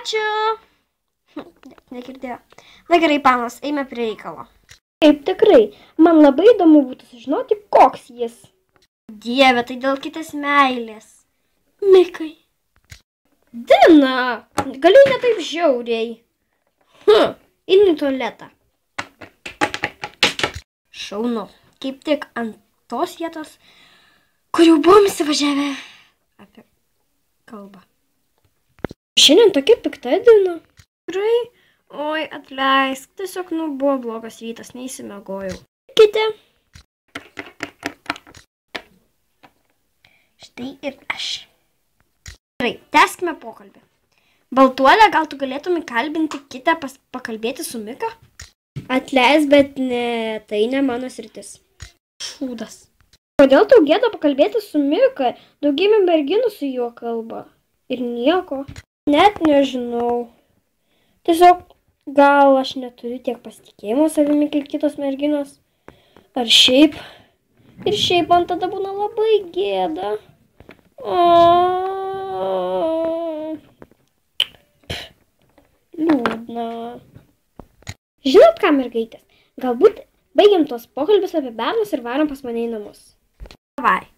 Ačiū. Negirdėjo. Na gerai, panas, eime prie reikalo. Taip, tikrai. Man labai įdomu būtų sužinoti, koks jis. Dieve, tai dėl kitės meilės. Mikai. Dina, galiu ne taip žiauriai. Einu į tualetą. Šaunu. Kaip tik ant tos vietos, kur jau buvom įsivažiavę apie kalbą. Šiandien tokia pikta Dina. Tikrai? Oi, atleisk. Tiesiog, buvo blogas rytas, neįsimegojau. Kiti. Štai ir aš. Gerai, tęskime pokalbį. Baltuolė, gal tu galėtum įkalbinti kitą pakalbėti su Mika? Atleisk, bet ne, tai ne mano sritis. Šūdas. Kodėl tau gėda pakalbėti su Mika? Daugybė merginų su juo kalba. Ir nieko. Net nežinau. Tiesiog gal aš neturiu tiek pasitikėjimo savimi kaip kitos merginos. Ar šiaip. Ir šiaip man tada būna labai gėda. Liūdna. Žinot ką, mergaitės? Galbūt baigiam tos pokalbius apie bernus ir varom pas mane į namus. Davai.